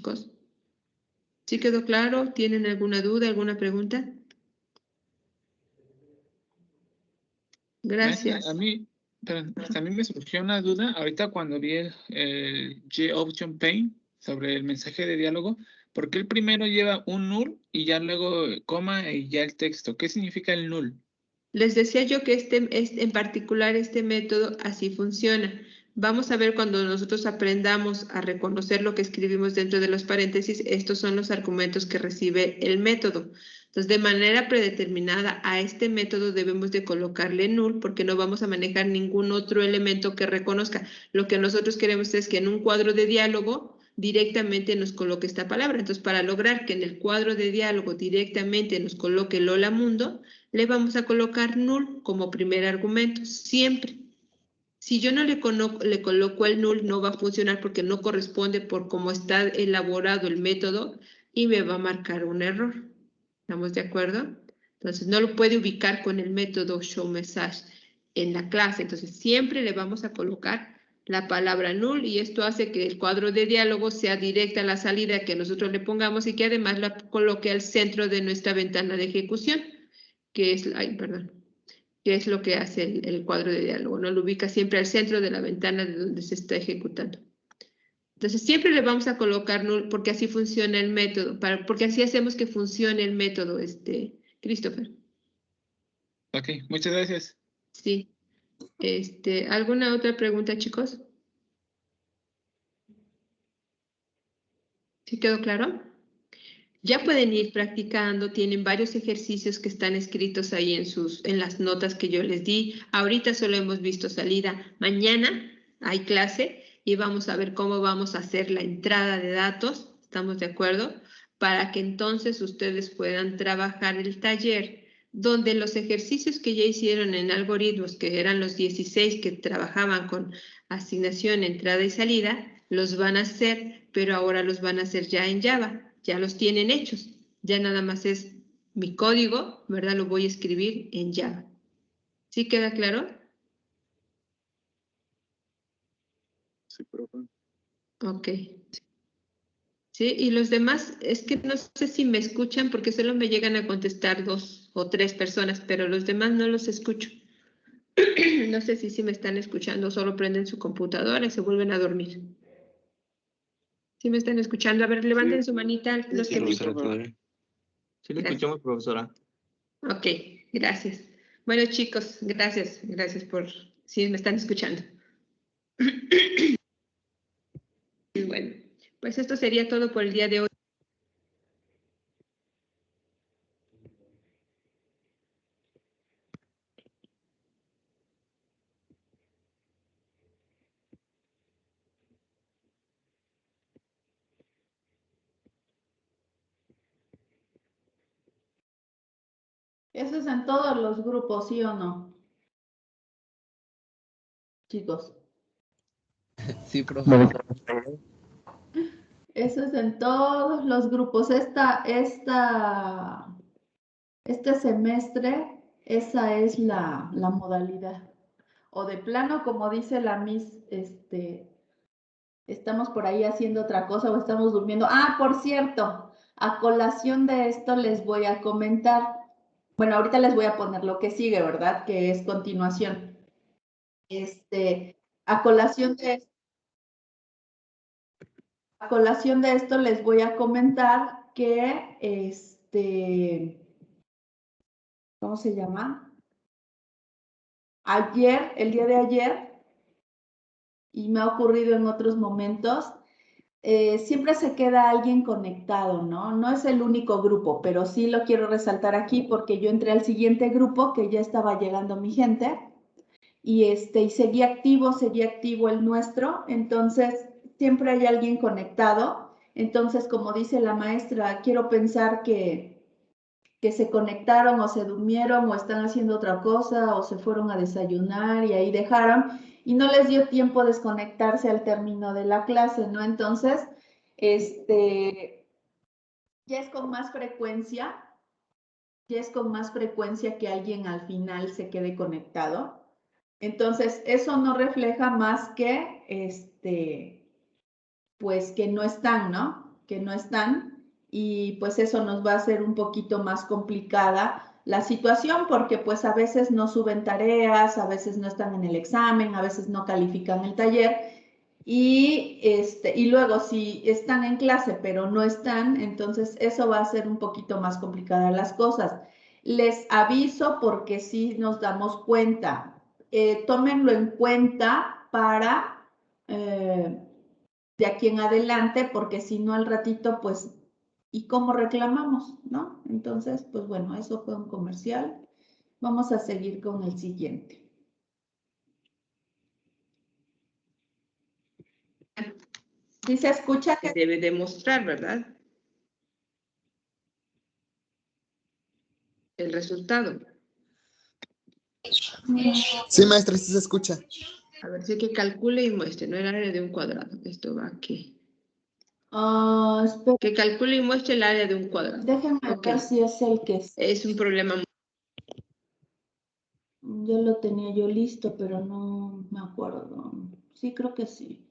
chicos? ¿Sí quedó claro? ¿Tienen alguna duda, alguna pregunta? Gracias. A mí me surgió una duda ahorita cuando vi el G-Option Pane sobre el mensaje de diálogo. ¿Por qué el primero lleva un null y ya luego coma y ya el texto? ¿Qué significa el null? Les decía yo que en particular este método así funciona. Vamos a ver cuando nosotros aprendamos a reconocer lo que escribimos dentro de los paréntesis, estos son los argumentos que recibe el método. Entonces, de manera predeterminada a este método debemos de colocarle null porque no vamos a manejar ningún otro elemento que reconozca. Lo que nosotros queremos es que en un cuadro de diálogo directamente nos coloque esta palabra. Entonces, para lograr que en el cuadro de diálogo directamente nos coloque el hola mundo, le vamos a colocar null como primer argumento, siempre. Si yo no le coloco el null, no va a funcionar porque no corresponde por cómo está elaborado el método y me va a marcar un error. ¿Estamos de acuerdo? Entonces, no lo puede ubicar con el método showMessage en la clase. Entonces, siempre le vamos a colocar la palabra null y esto hace que el cuadro de diálogo sea directa a la salida que nosotros le pongamos y que además la coloque al centro de nuestra ventana de ejecución, que es, que es lo que hace el cuadro de diálogo, ¿no? Lo ubica siempre al centro de la ventana de donde se está ejecutando. Entonces, siempre le vamos a colocar null porque así funciona el método, porque así hacemos que funcione el método, Christopher. Ok, muchas gracias. Sí. ¿Alguna otra pregunta, chicos? ¿Sí quedó claro? Ya pueden ir practicando, tienen varios ejercicios que están escritos ahí en las notas que yo les di. Ahorita solo hemos visto salida. Mañana hay clase y vamos a ver cómo vamos a hacer la entrada de datos. ¿Estamos de acuerdo? Para que entonces ustedes puedan trabajar el taller donde los ejercicios que ya hicieron en algoritmos, que eran los 16 que trabajaban con asignación, entrada y salida, los van a hacer, pero ahora los van a hacer ya en Java. Ya los tienen hechos. Ya nada más es mi código, ¿verdad? Lo voy a escribir en Java. ¿Sí queda claro? Sí, profe. Ok. Sí, y los demás, es que no sé si me escuchan porque solo me llegan a contestar 2 o 3 personas, pero los demás no los escucho. No sé si me están escuchando, solo prenden su computadora y se vuelven a dormir. ¿Sí me están escuchando? A ver, levanten su manita los que me... Sí, le escuchamos, profesora. Ok, gracias. Bueno, chicos, gracias por si me están escuchando. Bueno, pues esto sería todo por el día de hoy. Eso es en todos los grupos, ¿sí o no? Chicos. Sí, profe. Eso es en todos los grupos. Este semestre, esa es la modalidad. O de plano, como dice la Miss, estamos por ahí haciendo otra cosa o estamos durmiendo. Ah, por cierto, a colación de esto les voy a comentar. Bueno, ahorita les voy a poner lo que sigue, ¿verdad? Que es continuación. A colación de esto les voy a comentar que ¿cómo se llama? Ayer, el día de ayer, y me ha ocurrido en otros momentos, siempre se queda alguien conectado, ¿no? No es el único grupo, pero sí lo quiero resaltar aquí porque yo entré al siguiente grupo que ya estaba llegando mi gente y seguía activo el nuestro, entonces siempre hay alguien conectado. Entonces, como dice la maestra, quiero pensar que se conectaron o se durmieron o están haciendo otra cosa o se fueron a desayunar y ahí dejaron y no les dio tiempo desconectarse al término de la clase, ¿no? Entonces, ya es con más frecuencia que alguien al final se quede conectado. Entonces, eso no refleja más que, pues que no están, ¿no? que no están, y pues eso nos va a hacer un poquito más complicada la situación, porque pues a veces no suben tareas, a veces no están en el examen, a veces no califican el taller, y luego si están en clase pero no están, entonces eso va a hacer un poquito más complicadas las cosas. Les aviso porque sí nos damos cuenta, tómenlo en cuenta para de aquí en adelante, porque si no al ratito, pues, ¿y cómo reclamamos? ¿No? Entonces, pues bueno, eso fue un comercial. Vamos a seguir con el siguiente. ¿Sí se escucha? Se debe demostrar, ¿verdad? El resultado. Sí, maestra, sí se escucha. A ver, sí que calcule y muestre, no el área de un cuadrado. Esto va aquí. Espera, Que calcule y muestre el área de un cuadrado. déjenme Ok. ver si es el que es. Es un problema. Ya lo tenía yo listo, pero no me acuerdo. Sí, creo que sí.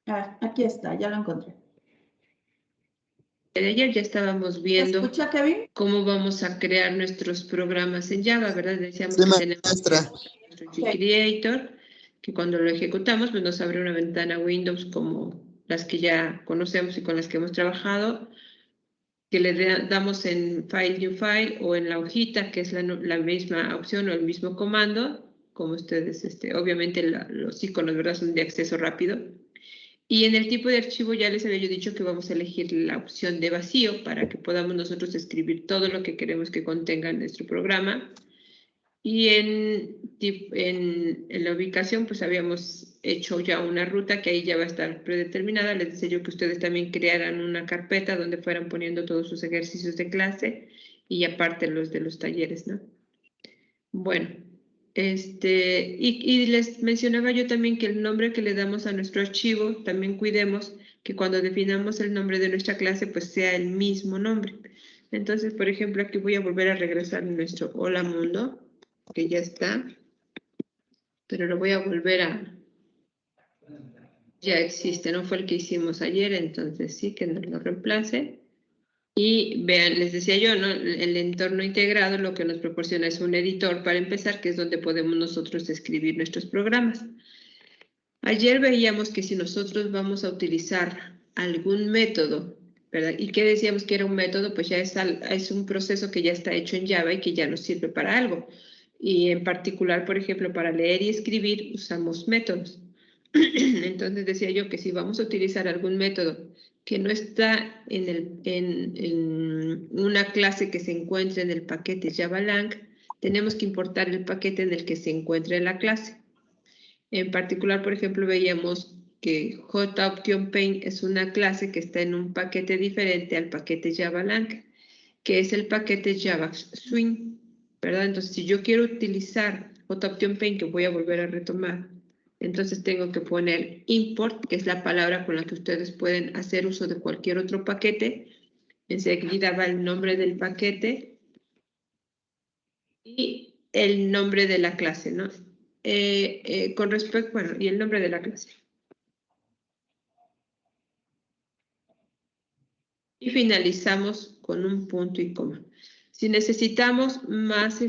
A ver, aquí está, ya lo encontré. De ayer ya estábamos ¿Se viendo escucha, Kevin? cómo vamos a crear nuestros programas en Java, ¿verdad? Decíamos Sí, que tenemos maestra. nuestro Creator, que cuando lo ejecutamos pues nos abre una ventana Windows como las que ya conocemos y con las que hemos trabajado, que le damos en File, New File o en la hojita, que es la misma opción o el mismo comando, como ustedes, obviamente los iconos, ¿verdad? Son de acceso rápido. Y en el tipo de archivo ya les había yo dicho que vamos a elegir la opción de vacío para que podamos nosotros escribir todo lo que queremos que contenga nuestro programa. Y en la ubicación pues habíamos hecho ya una ruta que ahí ya va a estar predeterminada. Les decía yo que ustedes también crearan una carpeta donde fueran poniendo todos sus ejercicios de clase y aparte los de los talleres, ¿no? Bueno. Y les mencionaba yo también que el nombre que le damos a nuestro archivo, también cuidemos que cuando definamos el nombre de nuestra clase, pues sea el mismo nombre. Entonces, por ejemplo, aquí voy a volver a regresar a nuestro Hola Mundo, que ya está, pero lo voy a volver a... Ya existe, no fue el que hicimos ayer, entonces sí que nos lo reemplace. Y vean, les decía yo, ¿no? El entorno integrado lo que nos proporciona es un editor para empezar, que es donde podemos nosotros escribir nuestros programas. Ayer veíamos que si nosotros vamos a utilizar algún método, ¿verdad? ¿Y qué decíamos que era un método? Pues ya es un proceso que ya está hecho en Java y que ya nos sirve para algo. Y en particular, por ejemplo, para leer y escribir usamos métodos. Entonces decía yo que si vamos a utilizar algún método que no está en una clase que se encuentre en el paquete JavaLang, tenemos que importar el paquete en el que se encuentre la clase. En particular, por ejemplo, veíamos que JOptionPaint es una clase que está en un paquete diferente al paquete JavaLang, que es el paquete Java Swing, ¿verdad? Entonces, si yo quiero utilizar JOptionPaint, que voy a volver a retomar, entonces tengo que poner import, que es la palabra con la que ustedes pueden hacer uso de cualquier otro paquete. Enseguida va el nombre del paquete y el nombre de la clase, ¿no? Con respecto, bueno, y el nombre de la clase. Y finalizamos con un punto y coma. Si necesitamos más,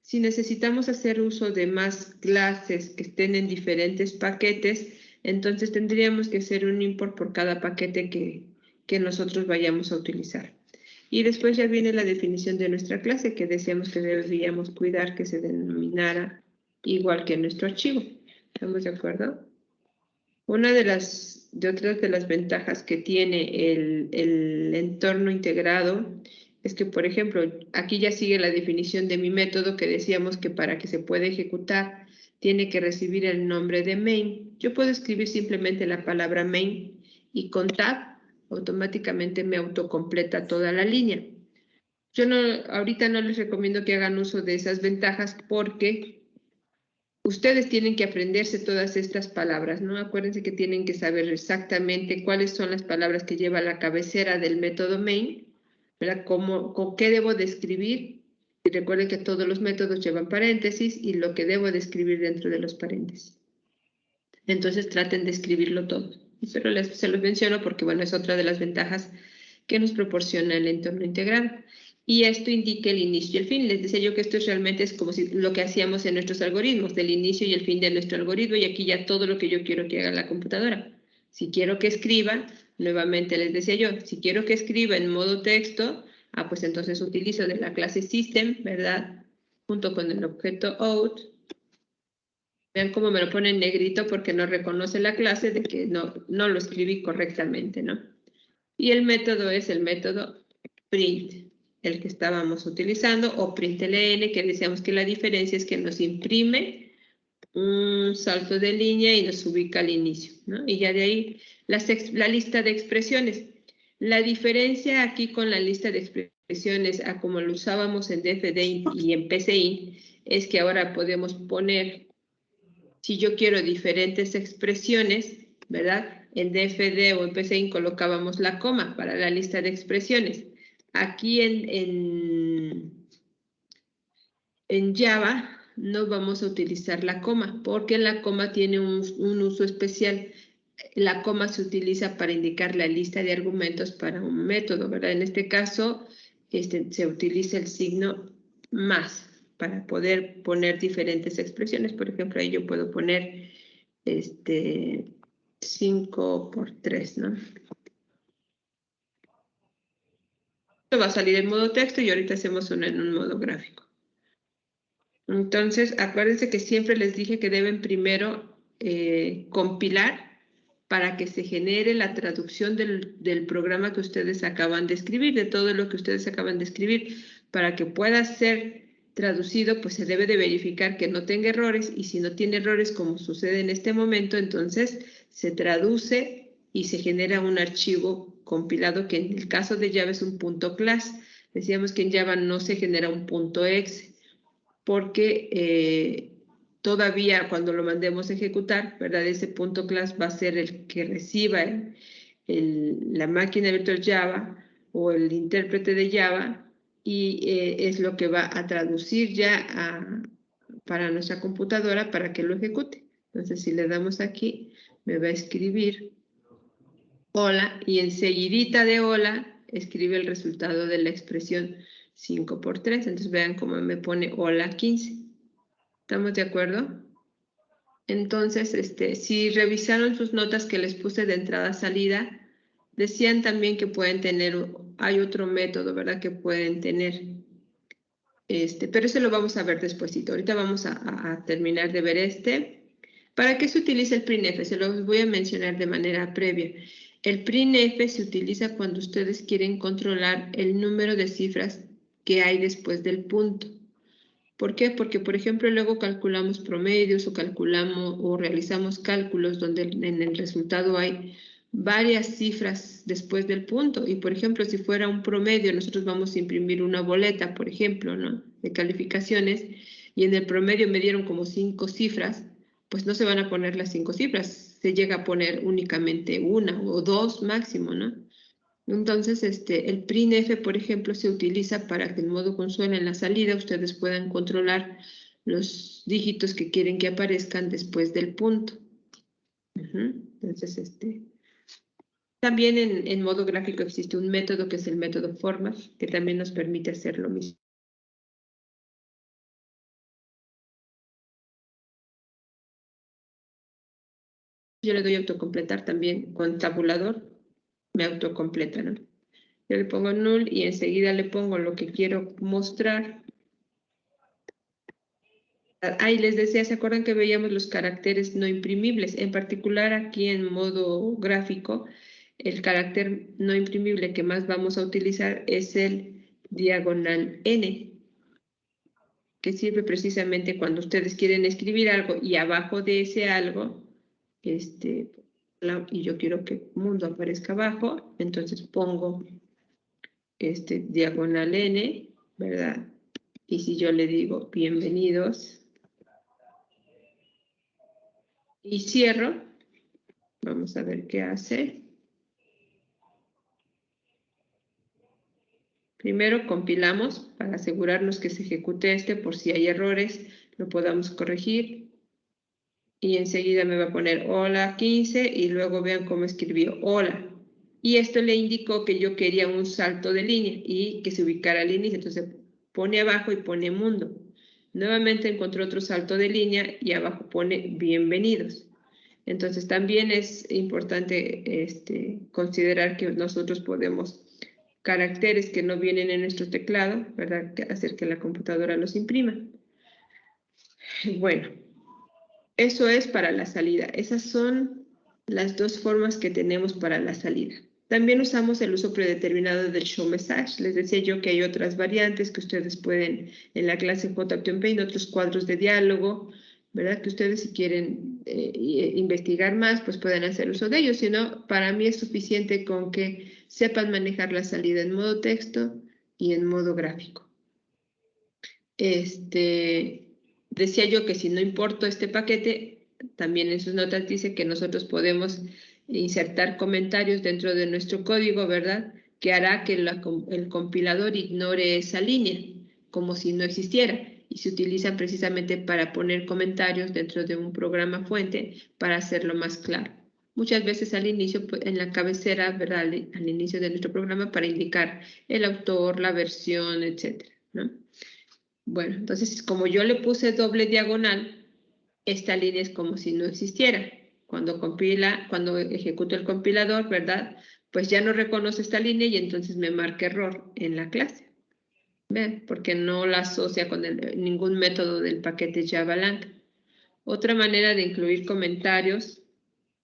si necesitamos hacer uso de más clases que estén en diferentes paquetes, entonces tendríamos que hacer un import por cada paquete que nosotros vayamos a utilizar. Y después ya viene la definición de nuestra clase, que decíamos que deberíamos cuidar que se denominara igual que nuestro archivo. ¿Estamos de acuerdo? Una otras de las ventajas que tiene el entorno integrado es que, por ejemplo, aquí ya sigue la definición de mi método que decíamos que para que se pueda ejecutar tiene que recibir el nombre de main. Yo puedo escribir simplemente la palabra main y con tab automáticamente me autocompleta toda la línea. Yo ahorita no les recomiendo que hagan uso de esas ventajas porque ustedes tienen que aprenderse todas estas palabras, ¿no? Acuérdense que tienen que saber exactamente cuáles son las palabras que lleva la cabecera del método main, ¿verdad? ¿Con qué debo de escribir? Y recuerden que todos los métodos llevan paréntesis y lo que debo de escribir dentro de los paréntesis. Entonces traten de escribirlo todo. Pero se los menciono porque, bueno, es otra de las ventajas que nos proporciona el entorno integrado. Y esto indica el inicio y el fin. Les decía yo que esto realmente es como si lo que hacíamos en nuestros algoritmos, del inicio y el fin de nuestro algoritmo, y aquí ya todo lo que yo quiero que haga la computadora. Si quiero que escriba, nuevamente les decía yo, si quiero que escriba en modo texto, pues entonces utilizo de la clase system, ¿verdad? Junto con el objeto out. Vean cómo me lo pone en negrito porque no reconoce la clase de que no lo escribí correctamente, ¿no? Y el método es el método print, el que estábamos utilizando, o println, que decíamos que la diferencia es que nos imprime un salto de línea y nos ubica al inicio, ¿no? Y ya de ahí la lista de expresiones. La diferencia aquí con la lista de expresiones a como lo usábamos en dfdint y en pcint es que ahora podemos poner, si yo quiero diferentes expresiones, ¿verdad? En dfd o en pcint colocábamos la coma para la lista de expresiones. Aquí en Java no vamos a utilizar la coma porque la coma tiene un uso especial. La coma se utiliza para indicar la lista de argumentos para un método, ¿verdad? En este caso se utiliza el signo más para poder poner diferentes expresiones. Por ejemplo, ahí yo puedo poner 5 por 3, ¿no? Esto va a salir en modo texto y ahorita hacemos uno en un modo gráfico. Entonces, acuérdense que siempre les dije que deben primero compilar para que se genere la traducción del programa que ustedes acaban de escribir, de todo lo que ustedes acaban de escribir. Para que pueda ser traducido, pues se debe de verificar que no tenga errores, y si no tiene errores, como sucede en este momento, entonces se traduce y se genera un archivo compilado que en el caso de Java es un .class. Decíamos que en Java no se genera un .exe porque todavía cuando lo mandemos a ejecutar, ¿verdad? Ese .class va a ser el que reciba la máquina virtual Java o el intérprete de Java, y es lo que va a traducir ya para nuestra computadora para que lo ejecute. Entonces, si le damos aquí, me va a escribir hola, y enseguidita de hola escribe el resultado de la expresión 5 por 3. Entonces vean cómo me pone hola 15. ¿Estamos de acuerdo? Entonces, si revisaron sus notas que les puse de entrada-salida, decían también que pueden tener, hay otro método, ¿verdad? Que pueden tener, pero eso lo vamos a ver despuesito. Ahorita vamos a terminar de ver ¿Para qué se utiliza el printf? Se los voy a mencionar de manera previa. El printf se utiliza cuando ustedes quieren controlar el número de cifras que hay después del punto. ¿Por qué? Porque, por ejemplo, luego calculamos promedios o calculamos o realizamos cálculos donde en el resultado hay varias cifras después del punto. Y, por ejemplo, si fuera un promedio, nosotros vamos a imprimir una boleta, por ejemplo, ¿no? De calificaciones, y en el promedio me dieron como 5 cifras, pues no se van a poner las 5 cifras, se llega a poner únicamente una o 2 máximo, ¿no? Entonces, el printf, por ejemplo, se utiliza para que en modo consola en la salida ustedes puedan controlar los dígitos que quieren que aparezcan después del punto. Entonces, también en modo gráfico existe un método que es el método format, que también nos permite hacer lo mismo. Yo le doy autocompletar también con tabulador, me autocompleta, ¿no? Yo le pongo null y enseguida le pongo lo que quiero mostrar. Ahí les decía, ¿se acuerdan que veíamos los caracteres no imprimibles? En particular aquí en modo gráfico, el carácter no imprimible que más vamos a utilizar es el diagonal N, que sirve precisamente cuando ustedes quieren escribir algo y abajo de ese algo, y yo quiero que mundo aparezca abajo, entonces pongo diagonal N, ¿verdad? Y si yo le digo bienvenidos y cierro, vamos a ver qué hace. Primero compilamos para asegurarnos que se ejecute por si hay errores, lo podamos corregir. Y enseguida me va a poner hola 15 y luego vean cómo escribió hola. Y esto le indicó que yo quería un salto de línea y que se ubicara al inicio. Entonces pone abajo y pone mundo. Nuevamente encontró otro salto de línea y abajo pone bienvenidos. Entonces también es importante considerar que nosotros podemos caracteres que no vienen en nuestro teclado, ¿verdad? Hacer que la computadora los imprima. Bueno, eso es para la salida. Esas son las dos formas que tenemos para la salida. También usamos el uso predeterminado del show message. Les decía yo que hay otras variantes que ustedes pueden en la clase JOption Paint, otros cuadros de diálogo, ¿verdad? Que ustedes si quieren investigar más, pues pueden hacer uso de ellos. Si no, para mí es suficiente con que sepan manejar la salida en modo texto y en modo gráfico. Decía yo que si no importo este paquete, también en sus notas dice que nosotros podemos insertar comentarios dentro de nuestro código, ¿verdad? Que hará que el compilador ignore esa línea, como si no existiera. Y se utiliza precisamente para poner comentarios dentro de un programa fuente para hacerlo más claro. Muchas veces al inicio, en la cabecera, ¿verdad? Al inicio de nuestro programa para indicar el autor, la versión, etcétera, ¿no? Bueno, entonces como yo le puse doble diagonal, esta línea es como si no existiera. Cuando ejecuto el compilador, ¿verdad? Pues ya no reconoce esta línea y entonces me marca error en la clase. ¿Ven? Porque no la asocia con ningún método del paquete Java-Lang. Otra manera de incluir comentarios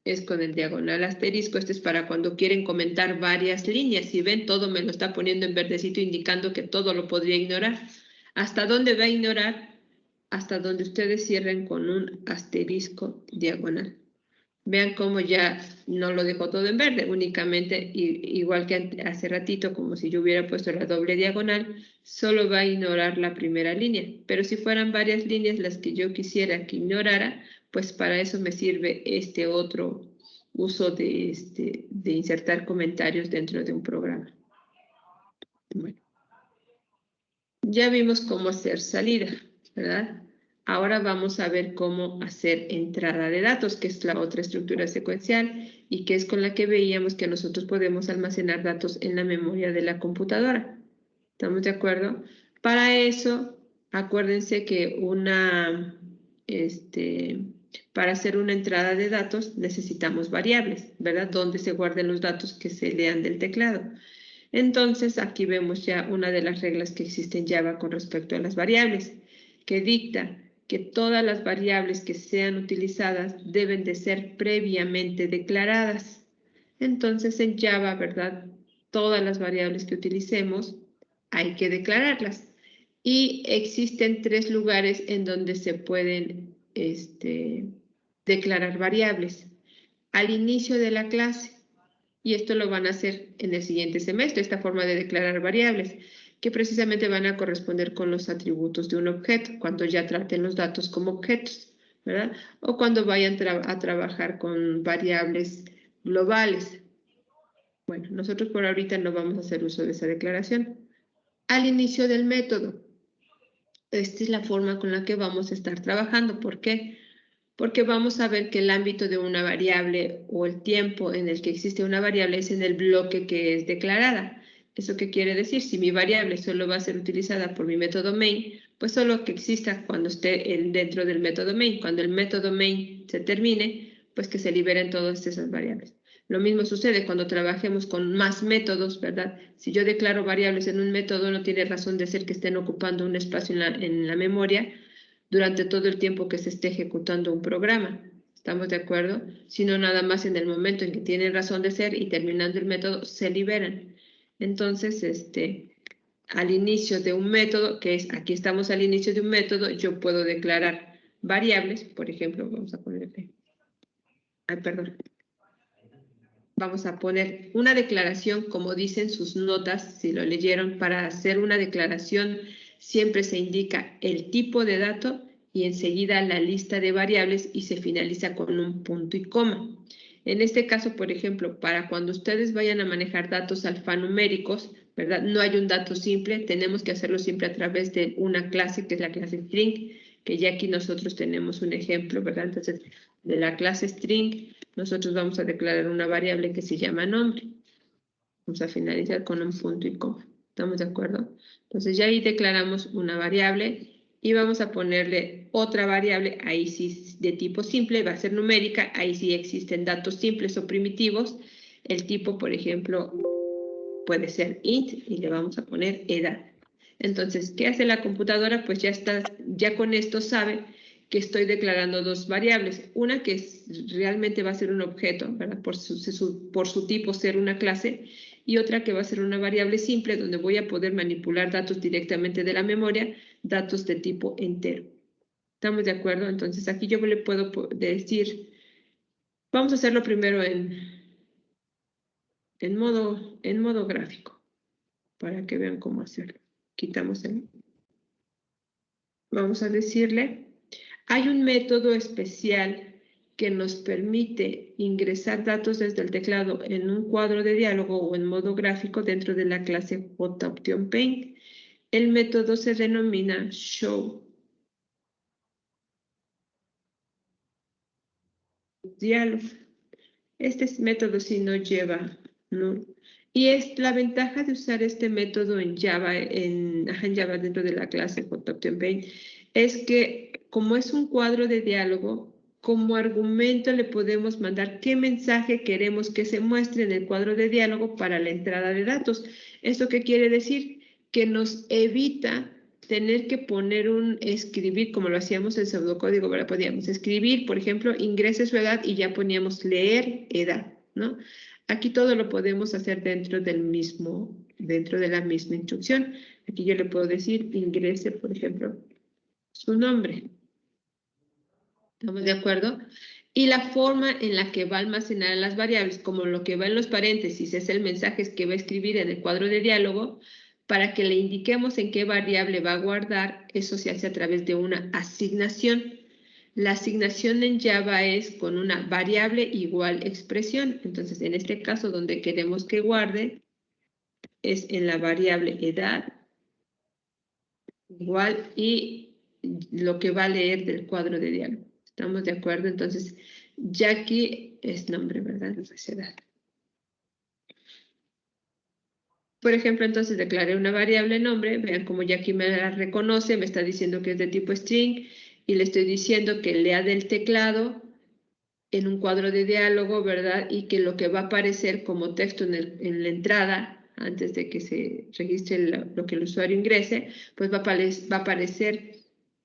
es con el diagonal asterisco. Este es para cuando quieren comentar varias líneas. Si ven, todo me lo está poniendo en verdecito, indicando que todo lo podría ignorar. ¿Hasta dónde va a ignorar? Hasta donde ustedes cierren con un asterisco diagonal. Vean cómo ya no lo dejó todo en verde, únicamente, igual que hace ratito, como si yo hubiera puesto la doble diagonal, solo va a ignorar la primera línea. Pero si fueran varias líneas las que yo quisiera que ignorara, pues para eso me sirve este otro uso de insertar comentarios dentro de un programa. Bueno. Ya vimos cómo hacer salida, ¿verdad? Ahora vamos a ver cómo hacer entrada de datos, que es la otra estructura secuencial y que es con la que veíamos que nosotros podemos almacenar datos en la memoria de la computadora. ¿Estamos de acuerdo? Para eso, acuérdense que para hacer una entrada de datos necesitamos variables, ¿verdad? Donde se guarden los datos que se lean del teclado. Entonces, aquí vemos ya una de las reglas que existe en Java con respecto a las variables, que dicta que todas las variables que sean utilizadas deben de ser previamente declaradas. Entonces, en Java, ¿verdad? Todas las variables que utilicemos hay que declararlas. Y existen 3 lugares en donde se pueden declarar variables. Al inicio de la clase, y esto lo van a hacer en el siguiente semestre, esta forma de declarar variables, que precisamente van a corresponder con los atributos de un objeto, cuando ya traten los datos como objetos, ¿verdad? O cuando vayan a trabajar con variables globales. Bueno, nosotros por ahorita no vamos a hacer uso de esa declaración. Al inicio del método, esta es la forma con la que vamos a estar trabajando. ¿Por qué? Porque vamos a ver que el ámbito de una variable o el tiempo en el que existe una variable es en el bloque que es declarada. ¿Eso qué quiere decir? Si mi variable solo va a ser utilizada por mi método main, pues solo que exista cuando esté dentro del método main. Cuando el método main se termine, pues que se liberen todas esas variables. Lo mismo sucede cuando trabajemos con más métodos, ¿verdad? Si yo declaro variables en un método, no tiene razón de ser que estén ocupando un espacio en la memoria durante todo el tiempo que se esté ejecutando un programa. ¿Estamos de acuerdo? Sino nada más en el momento en que tienen razón de ser y terminando el método, se liberan. Entonces, al inicio de un método, que es, aquí estamos al inicio de un método, yo puedo declarar variables, por ejemplo, vamos a ponerle, vamos a poner una declaración, como dicen sus notas, si lo leyeron, para hacer una declaración siempre se indica el tipo de dato y enseguida la lista de variables y se finaliza con un punto y coma. En este caso, por ejemplo, para cuando ustedes vayan a manejar datos alfanuméricos, ¿verdad? No hay un dato simple, tenemos que hacerlo siempre a través de una clase, que es la clase string, que ya aquí nosotros tenemos un ejemplo, ¿verdad? Entonces, de la clase string, nosotros vamos a declarar una variable que se llama nombre. Vamos a finalizar con un punto y coma. ¿Estamos de acuerdo? Entonces ya ahí declaramos una variable y vamos a ponerle otra variable, ahí sí de tipo simple, va a ser numérica, ahí sí existen datos simples o primitivos. El tipo, por ejemplo, puede ser int y le vamos a poner edad. Entonces, ¿qué hace la computadora? Pues ya con esto sabe que estoy declarando 2 variables. Una que realmente va a ser un objeto, ¿verdad? Por su tipo ser una clase, y otra que va a ser una variable simple donde voy a poder manipular datos directamente de la memoria, datos de tipo entero. ¿Estamos de acuerdo? Entonces, aquí yo le puedo decir, vamos a hacerlo primero en modo gráfico, para que vean cómo hacerlo. Quitamos vamos a decirle, hay un método especial que nos permite ingresar datos desde el teclado en un cuadro de diálogo o en modo gráfico dentro de la clase JOptionPaint. El método se denomina show diálogo. Este método sí no lleva null. Y es la ventaja de usar este método en Java, Java dentro de la clase JOptionPaint, es que como es un cuadro de diálogo, como argumento le podemos mandar qué mensaje queremos que se muestre en el cuadro de diálogo para la entrada de datos. ¿Esto qué quiere decir? Que nos evita tener que escribir, como lo hacíamos en pseudocódigo, ¿verdad? Podíamos escribir, por ejemplo, ingrese su edad y ya poníamos leer edad, ¿no? Aquí todo lo podemos hacer dentro de la misma instrucción. Aquí yo le puedo decir, ingrese, por ejemplo, su nombre. ¿Estamos de acuerdo? Y la forma en la que va a almacenar las variables, como lo que va en los paréntesis, es el mensaje que va a escribir en el cuadro de diálogo, para que le indiquemos en qué variable va a guardar, eso se hace a través de una asignación. La asignación en Java es con una variable igual expresión. Entonces, en este caso, donde queremos que guarde, es en la variable edad igual y lo que va a leer del cuadro de diálogo. ¿Estamos de acuerdo? Entonces, ya aquí es nombre, ¿verdad? No es edad. Por ejemplo, entonces declaré una variable nombre. Vean cómo ya aquí me la reconoce, me está diciendo que es de tipo string y le estoy diciendo que lea del teclado en un cuadro de diálogo, ¿verdad? Y que lo que va a aparecer como texto en la entrada, antes de que se registre lo que el usuario ingrese, pues va a aparecer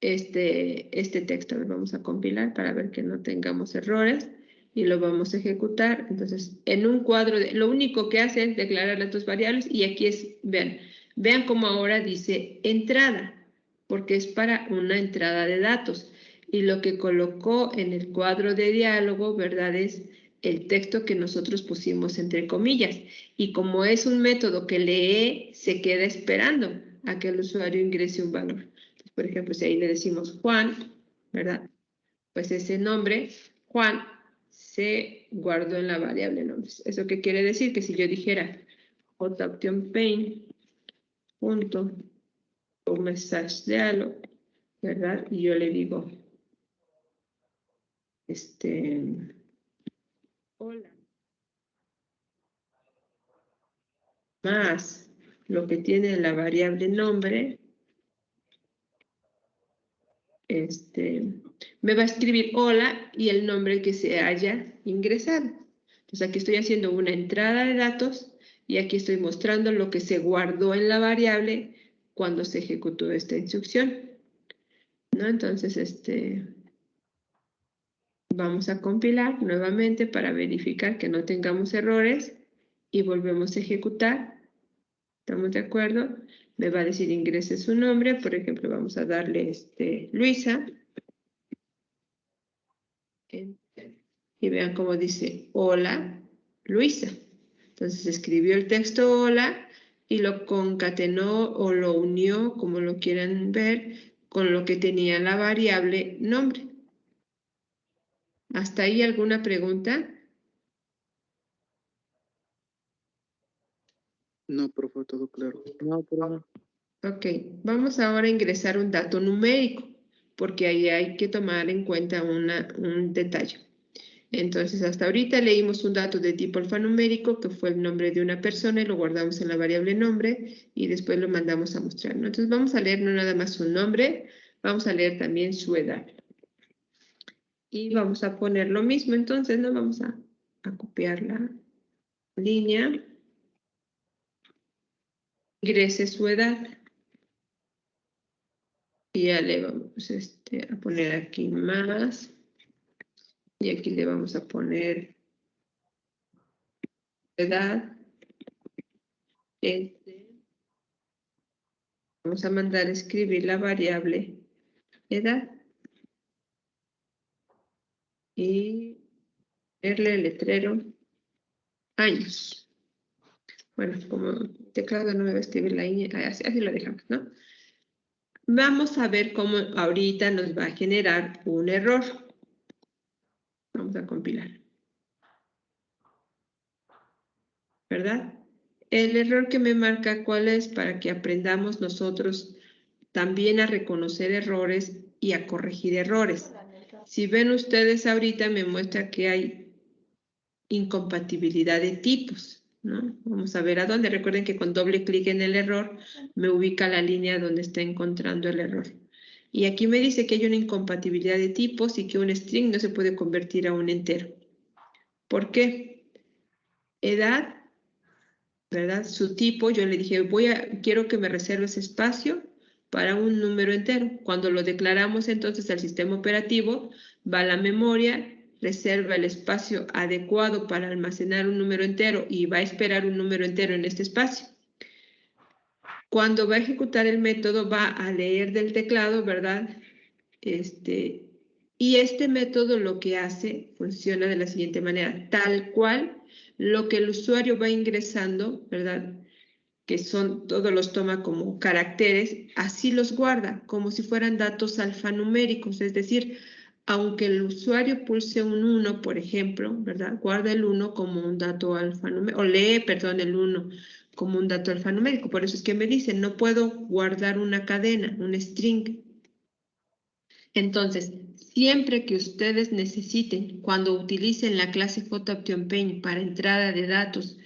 este texto. Lo vamos a compilar para ver que no tengamos errores y lo vamos a ejecutar. Entonces, en un cuadro, lo único que hace es declarar las 2 variables y aquí vean cómo ahora dice entrada. porque es para una entrada de datos. Y lo que colocó en el cuadro de diálogo, ¿verdad? Es el texto que nosotros pusimos entre comillas. Y como es un método que lee, se queda esperando a que el usuario ingrese un valor. Entonces, por ejemplo, si ahí le decimos Juan, ¿verdad? Pues ese nombre, Juan, se guardó en la variable nombres. ¿Eso qué quiere decir? Que si yo dijera JOptionPaint punto un message dialog, ¿verdad? Y yo le digo, hola, más lo que tiene la variable nombre, me va a escribir hola y el nombre que se haya ingresado. Entonces aquí estoy haciendo una entrada de datos y aquí estoy mostrando lo que se guardó en la variable cuando se ejecutó esta instrucción, ¿no? Entonces, vamos a compilar nuevamente para verificar que no tengamos errores y volvemos a ejecutar. ¿Estamos de acuerdo? Me va a decir ingrese su nombre. Por ejemplo, vamos a darle Luisa. Y vean cómo dice hola, Luisa. Entonces escribió el texto hola y lo concatenó o lo unió, como lo quieran ver, con lo que tenía la variable nombre. ¿Hasta ahí alguna pregunta? No, profe, todo claro. No, profe. Ok, vamos ahora a ingresar un dato numérico, porque ahí hay que tomar en cuenta un detalle. Entonces, hasta ahorita leímos un dato de tipo alfanumérico, que fue el nombre de una persona, y lo guardamos en la variable nombre, y después lo mandamos a mostrar, ¿no? Entonces, vamos a leer no nada más su nombre, vamos a leer también su edad. Y vamos a poner lo mismo, entonces, ¿no? Vamos a copiar la línea. Ingrese su edad. Y ya le vamos a poner aquí más. Y aquí le vamos a poner edad. Vamos a mandar a escribir la variable edad. Y ponerle el letrero años. Bueno, como teclado no me va a escribir la ñ, así lo dejamos, ¿no? Vamos a ver cómo ahorita nos va a generar un error. Vamos a compilar. ¿Verdad? El error que me marca cuál es para que aprendamos nosotros también a reconocer errores y a corregir errores. Si ven ustedes ahorita me muestra que hay incompatibilidad de tipos, ¿no? Vamos a ver a dónde. Recuerden que con doble clic en el error me ubica la línea donde está encontrando el error. Y aquí me dice que hay una incompatibilidad de tipos y que un string no se puede convertir a un entero. ¿Por qué? Edad, ¿verdad? Su tipo, yo le dije, quiero que me reserves espacio para un número entero. Cuando lo declaramos entonces al sistema operativo, va a la memoria, reserva el espacio adecuado para almacenar un número entero y va a esperar un número entero en este espacio. Cuando va a ejecutar el método, va a leer del teclado, ¿verdad? Y este método lo que hace, funciona de la siguiente manera, tal cual lo que el usuario va ingresando, ¿verdad? Que son, todos los toma como caracteres, así los guarda, como si fueran datos alfanuméricos, es decir, aunque el usuario pulse un 1, por ejemplo, ¿verdad? Guarda el 1 como un dato alfanumérico, o lee, perdón, el 1 como un dato alfanumérico. Por eso es que me dicen, no puedo guardar una cadena, un string. Entonces, siempre que ustedes necesiten, cuando utilicen la clase JOptionPaint para entrada de datos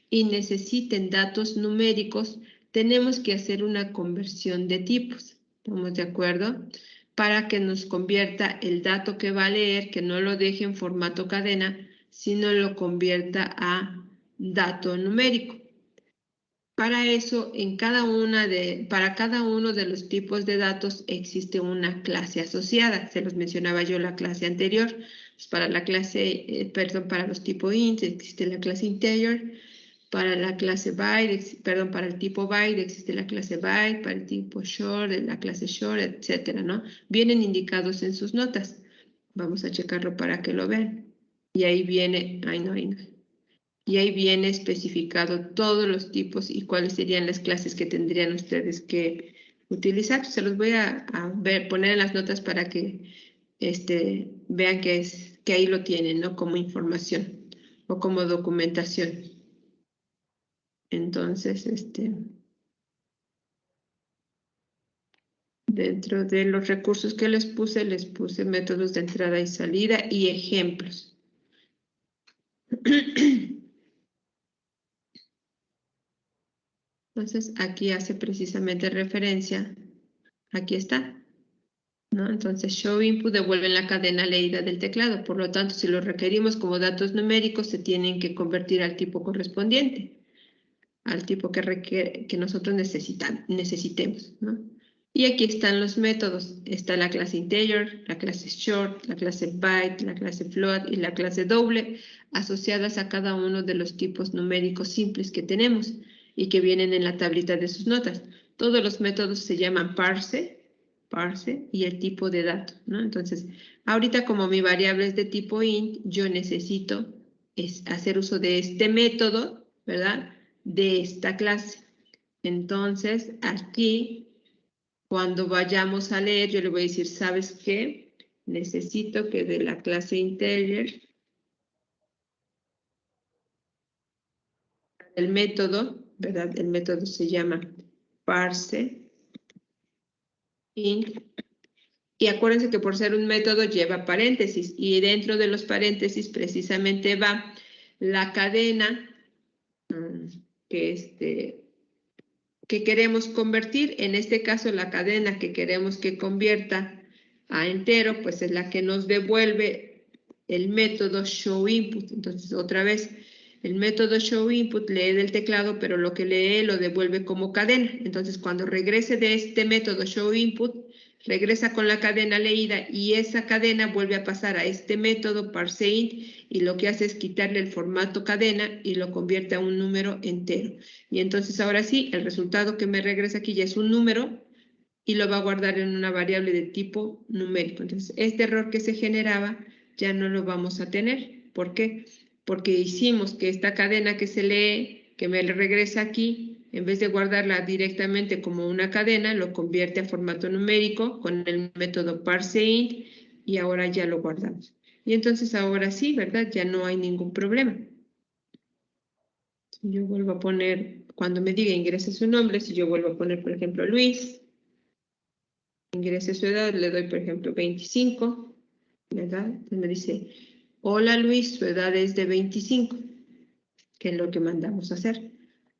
y necesiten datos numéricos, tenemos que hacer una conversión de tipos. ¿Estamos de acuerdo? Para que nos convierta el dato que va a leer, que no lo deje en formato cadena, sino lo convierta a dato numérico. Para eso, para cada uno de los tipos de datos existe una clase asociada. Se los mencionaba yo en la clase anterior. Pues para la clase, para los tipos int existe la clase integer. Para la clase byte, perdón, para el tipo byte existe la clase byte, para el tipo short, la clase short, etcétera, ¿no? Vienen indicados en sus notas. Vamos a checarlo para que lo vean. Y ahí viene, y ahí viene especificado todos los tipos y cuáles serían las clases que tendrían ustedes que utilizar. Se los voy a poner en las notas para que vean que ahí lo tienen, ¿no? Como información o como documentación. Entonces, dentro de los recursos que les puse métodos de entrada y salida y ejemplos. Entonces, aquí hace precisamente referencia, aquí está, ¿no? Entonces, show input devuelve la cadena leída del teclado. Por lo tanto, si lo requerimos como datos numéricos, se tienen que convertir al tipo correspondiente, al tipo que nosotros necesitemos, ¿no? Y aquí están los métodos. Está la clase integer, la clase short, la clase byte, la clase float y la clase double, asociadas a cada uno de los tipos numéricos simples que tenemos y que vienen en la tablita de sus notas. Todos los métodos se llaman parse y el tipo de dato, ¿no? Entonces, ahorita como mi variable es de tipo int, yo necesito hacer uso de este método, ¿verdad? De esta clase. Entonces, aquí, cuando vayamos a leer, yo le voy a decir, ¿sabes qué? Necesito que de la clase integer, el método, ¿verdad? El método se llama parse int. Y acuérdense que por ser un método lleva paréntesis y dentro de los paréntesis precisamente va la cadena que queremos convertir. En este caso, la cadena que queremos que convierta a entero, pues es la que nos devuelve el método showInput. Entonces, otra vez, el método showInput lee del teclado, pero lo que lee lo devuelve como cadena. Entonces, cuando regrese de este método showInput, regresa con la cadena leída y esa cadena vuelve a pasar a este método parseInt y lo que hace es quitarle el formato cadena y lo convierte a un número entero. Y entonces ahora sí, el resultado que me regresa aquí ya es un número y lo va a guardar en una variable de tipo numérico. Entonces, este error que se generaba ya no lo vamos a tener. ¿Por qué? Porque hicimos que esta cadena que se lee, que me regresa aquí, en vez de guardarla directamente como una cadena, lo convierte a formato numérico con el método parseInt y ahora ya lo guardamos. Y entonces ahora sí, ¿verdad? Ya no hay ningún problema. Si yo vuelvo a poner, cuando me diga ingrese su nombre, si yo vuelvo a poner, por ejemplo, Luis, ingrese su edad, le doy, por ejemplo, 25, ¿verdad? Entonces me dice, hola Luis, su edad es de 25, que es lo que mandamos a hacer.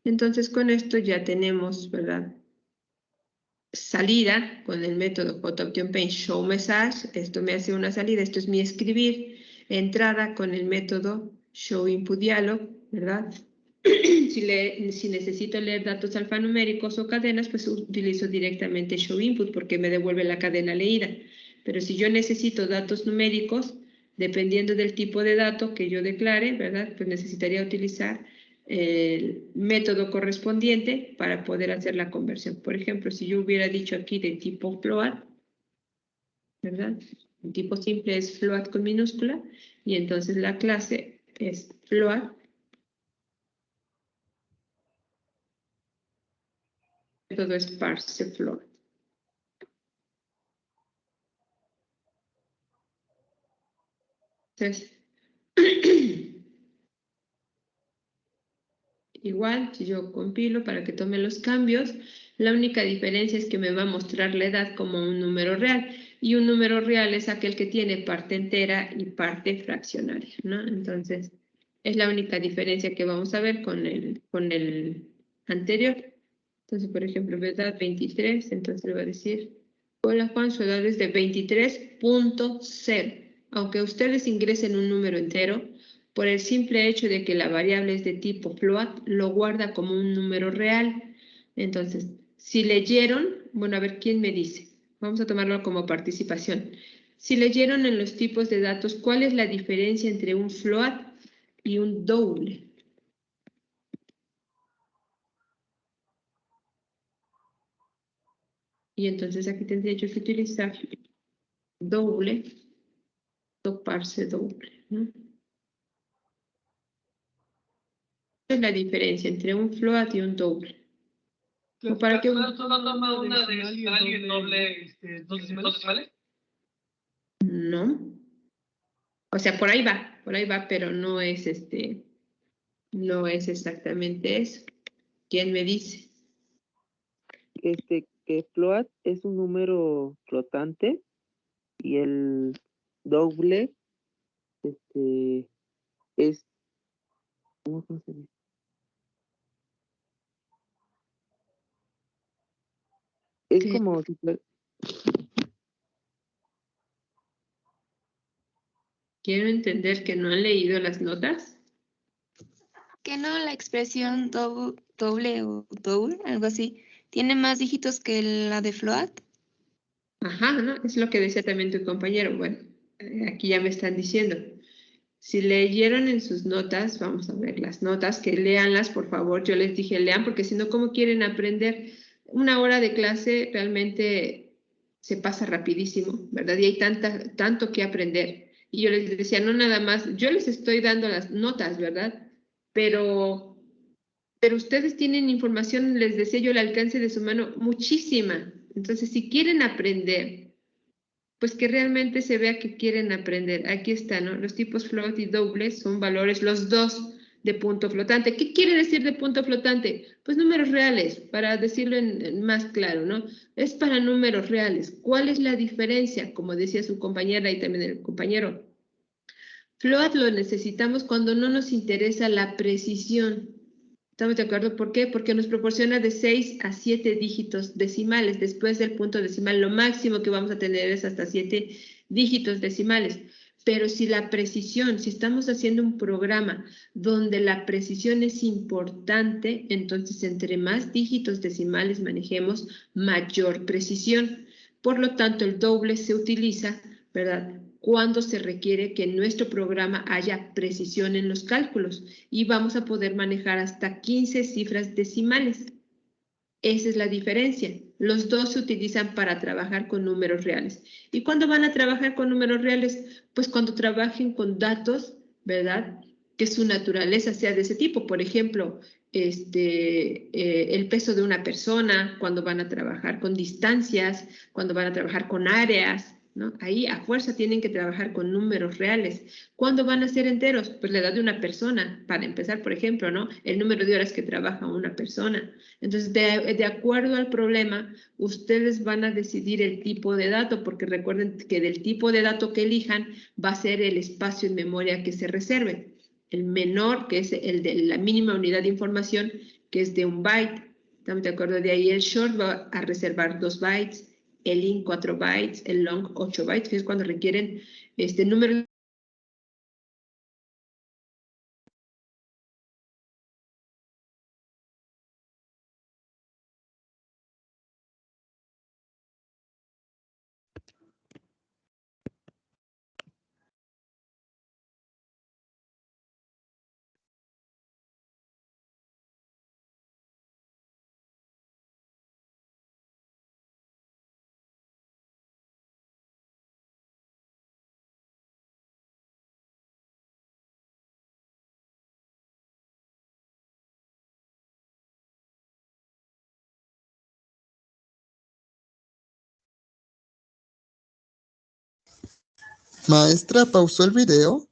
Entonces con esto ya tenemos, ¿verdad? Salida con el método JOptionPaint showMessage, esto me hace una salida, esto es mi escribir. Entrada con el método showInputDialog, ¿verdad? Si necesito leer datos alfanuméricos o cadenas, pues utilizo directamente showInput porque me devuelve la cadena leída. Pero si yo necesito datos numéricos, dependiendo del tipo de dato que yo declare, ¿verdad? Pues necesitaría utilizar el método correspondiente para poder hacer la conversión. Por ejemplo, si yo hubiera dicho aquí de tipo float, ¿verdad? El tipo simple es float con minúscula y entonces la clase es float. El método es parse float. Entonces, igual, si yo compilo para que tome los cambios, la única diferencia es que me va a mostrar la edad como un número real. Y un número real es aquel que tiene parte entera y parte fraccionaria, ¿no? Entonces, es la única diferencia que vamos a ver con el anterior. Entonces, por ejemplo, edad 23, entonces le va a decir, hola Juan, su edad es de 23.0. Aunque ustedes ingresen un número entero, por el simple hecho de que la variable es de tipo float, lo guarda como un número real. Entonces, si leyeron, bueno, a ver quién me dice. Vamos a tomarlo como participación. Si leyeron en los tipos de datos, ¿cuál es la diferencia entre un float y un double? Y entonces aquí tendría yo que utilizar doble, toparse doble, ¿no? ¿Cuál es la diferencia entre un float y un doble? ¿O para qué? Toma una decimal y el doble, dos decimales. No. O sea, por ahí va, pero no es no es exactamente eso. ¿Quién me dice? Que float es un número flotante y el doble, es, ¿cómo se dice? Es ¿Qué? como si Quiero entender que no han leído las notas. Que no, la expresión doble o double, algo así, tiene más dígitos que la de float. Ajá, ¿no? Es lo que decía también tu compañero. Bueno, aquí ya me están diciendo. Si leyeron en sus notas, vamos a ver las notas, que leanlas, por favor. Yo les dije lean, porque si no, ¿cómo quieren aprender? Una hora de clase realmente se pasa rapidísimo, ¿verdad? Y hay tanto que aprender. Y yo les decía, no nada más, yo les estoy dando las notas, ¿verdad? Pero, pero ustedes tienen información, les decía yo, al alcance de su mano, muchísima. Entonces, si quieren aprender, pues que realmente se vea que quieren aprender. Aquí está, ¿no? Los tipos float y doble son valores, los dos de punto flotante. ¿Qué quiere decir de punto flotante? Pues números reales, para decirlo en más claro, ¿no? Es para números reales. ¿Cuál es la diferencia? Como decía su compañera y también el compañero. Float lo necesitamos cuando no nos interesa la precisión. ¿Estamos de acuerdo? ¿Por qué? Porque nos proporciona de 6 a 7 dígitos decimales. Después del punto decimal, lo máximo que vamos a tener es hasta 7 dígitos decimales. Pero si la precisión, si estamos haciendo un programa donde la precisión es importante, entonces entre más dígitos decimales manejemos, mayor precisión. Por lo tanto, el doble se utiliza, ¿verdad? Cuando se requiere que en nuestro programa haya precisión en los cálculos y vamos a poder manejar hasta 15 cifras decimales. Esa es la diferencia. Los dos se utilizan para trabajar con números reales. ¿Y cuándo van a trabajar con números reales? Pues cuando trabajen con datos, ¿verdad? Que su naturaleza sea de ese tipo. Por ejemplo, el peso de una persona, cuando van a trabajar con distancias, cuando van a trabajar con áreas, ¿no? Ahí a fuerza tienen que trabajar con números reales. ¿Cuándo van a ser enteros? Pues la edad de una persona, para empezar, por ejemplo, ¿no? El número de horas que trabaja una persona. Entonces, de acuerdo al problema, ustedes van a decidir el tipo de dato, porque recuerden que del tipo de dato que elijan va a ser el espacio en memoria que se reserve. El menor, que es el de la mínima unidad de información, que es de 1 byte. ¿Estamos de acuerdo? De ahí el short va a reservar 2 bytes, el int 4 bytes, el long 8 bytes, que es cuando requieren número. Maestra, ¿pausó el video?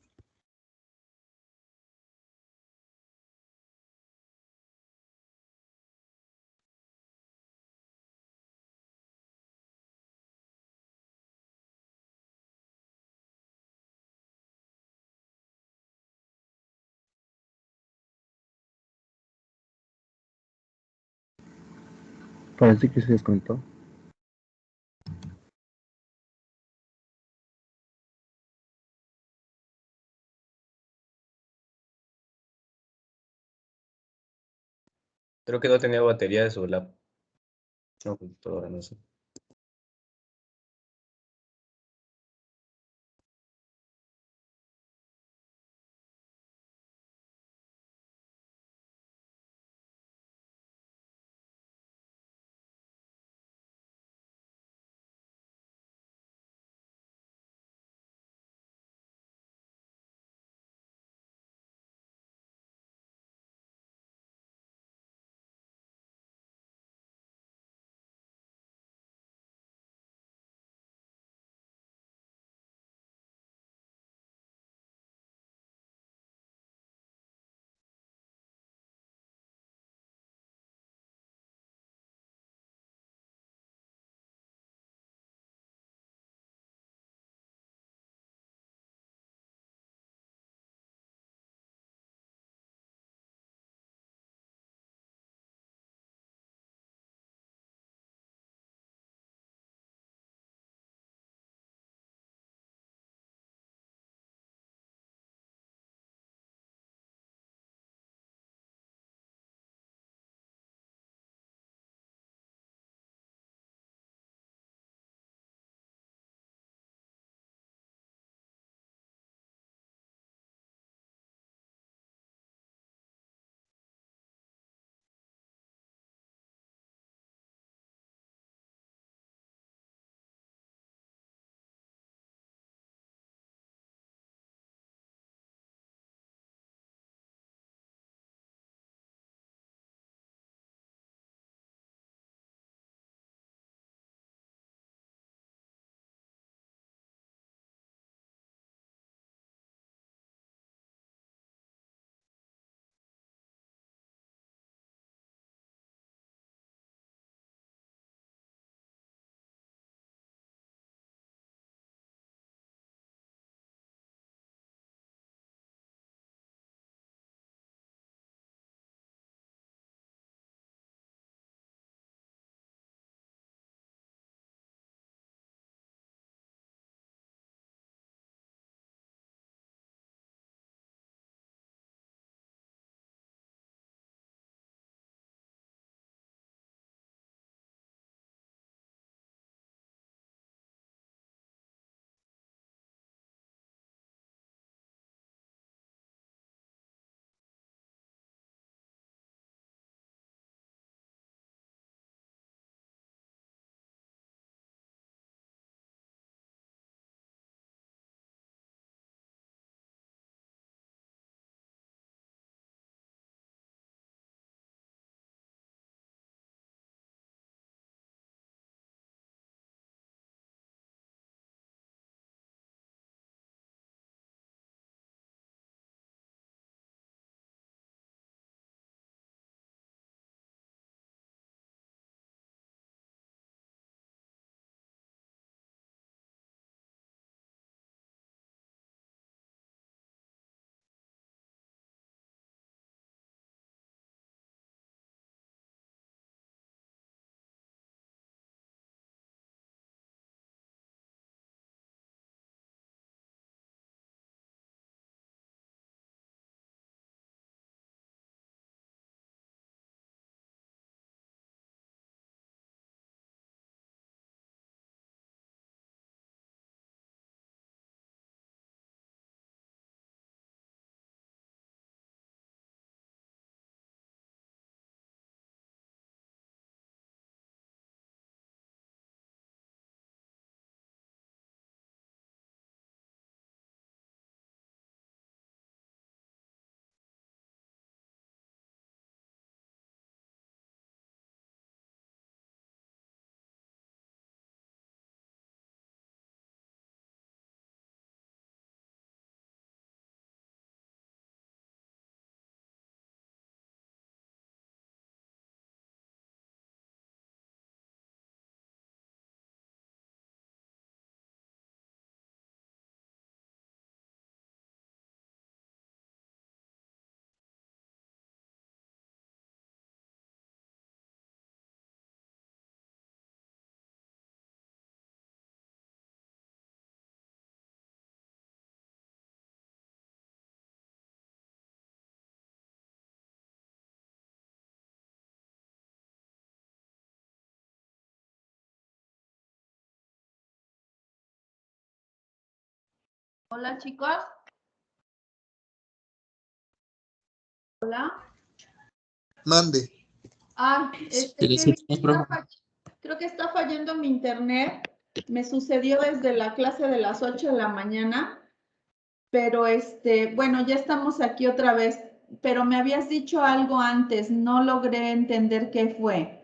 Parece que se desconectó. Creo que no tenía batería de su lap. No, computadora, no sé. Hola, chicos. Hola. Mande. Creo que está fallando mi internet. Me sucedió desde la clase de las 8 de la mañana, pero bueno, ya estamos aquí otra vez, pero me habías dicho algo antes, no logré entender qué fue.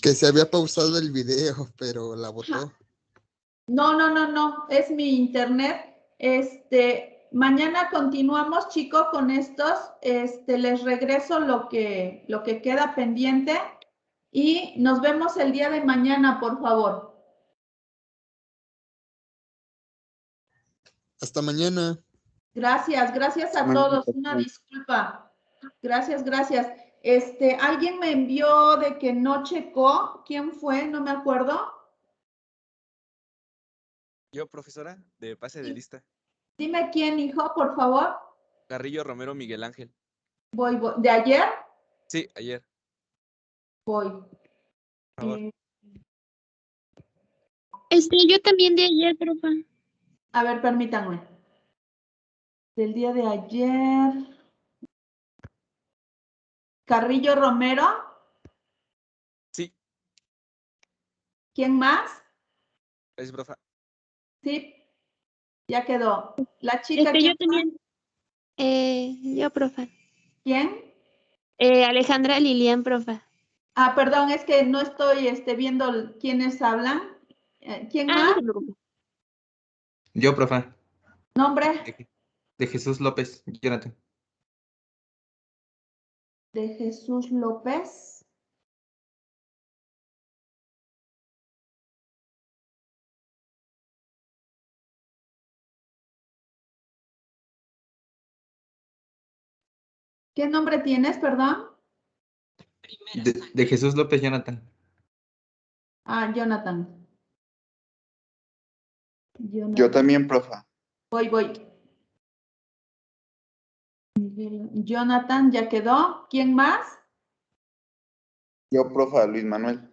Que se había pausado el video, pero la botó. No, es mi internet. Mañana continuamos, chicos, con estos. Les regreso lo que queda pendiente y nos vemos el día de mañana, por favor. Hasta mañana. Gracias a todos. Una disculpa. Gracias. Alguien me envió de que no checó. ¿Quién fue? No me acuerdo. Yo, profesora, de pase de lista. Dime quién, hijo, por favor. Carrillo Romero Miguel Ángel. Voy. ¿De ayer? Sí, ayer. Voy. Por favor. Yo también de ayer, profa. A ver, permítanme. Del día de ayer. Carrillo Romero. Sí. ¿Quién más? Es profa. Sí. Ya quedó. La chica. Yo también. Yo, profa. ¿Quién? Alejandra Lilian, profa. Ah, perdón, es que no estoy viendo quiénes hablan. ¿Quién más? No se preocupe. Yo, profa. ¿Nombre? De Jesús López, Jonathan. De Jesús López. ¿Qué nombre tienes, perdón? De Jesús López, Jonathan. Ah, Jonathan. Yo también, profa. Voy. Jonathan, ¿ya quedó? ¿Quién más? Yo, profa, Luis Manuel.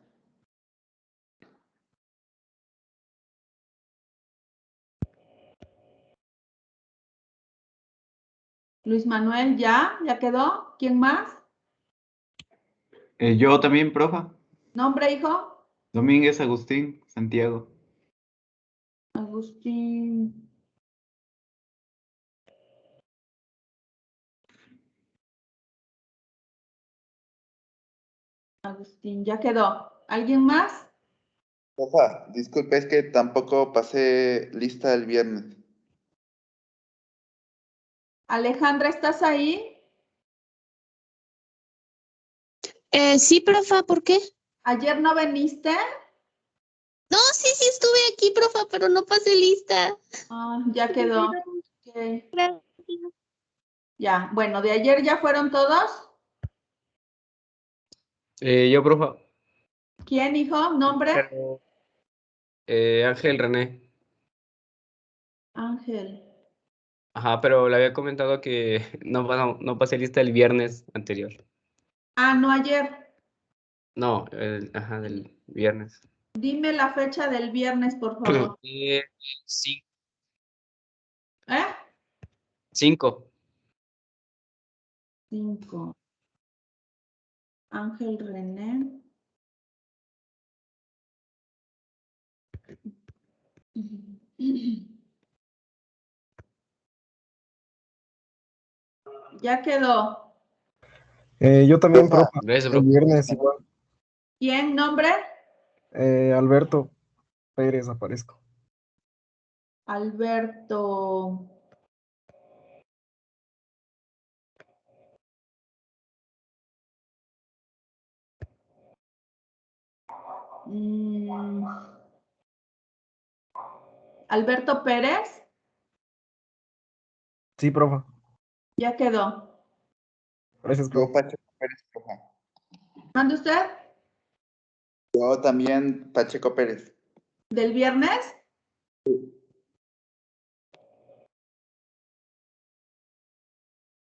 Luis Manuel, ¿ya quedó? ¿Quién más? Yo también, profa. ¿Nombre, hijo? Domínguez Agustín Santiago. Agustín. Agustín, ya quedó. ¿Alguien más? Profa, disculpe, es que tampoco pasé lista el viernes. Alejandra, ¿estás ahí? Sí, profa, ¿por qué? ¿Ayer no viniste? No, sí estuve aquí, profa, pero no pasé lista. Ah, ya quedó. Okay. Gracias. Ya, bueno, ¿de ayer ya fueron todos? Yo, profa. ¿Quién, hijo? ¿Nombre? Ángel René. Ángel. Ajá, pero le había comentado que no pasé lista el viernes anterior. Ah, no ayer. No, del viernes. Dime la fecha del viernes, por favor. Sí. ¿Eh? 5. 5. Ángel René. Ya quedó. Yo también, profa. Gracias, El profe. viernes igual. ¿Quién? ¿Nombre? Alberto Pérez aparezco. Alberto. Alberto Pérez. Sí, profa. Ya quedó. Gracias, Yo, profa. Pacheco Pérez, profa. ¿Mande usted? Yo también, Pacheco Pérez. ¿Del viernes?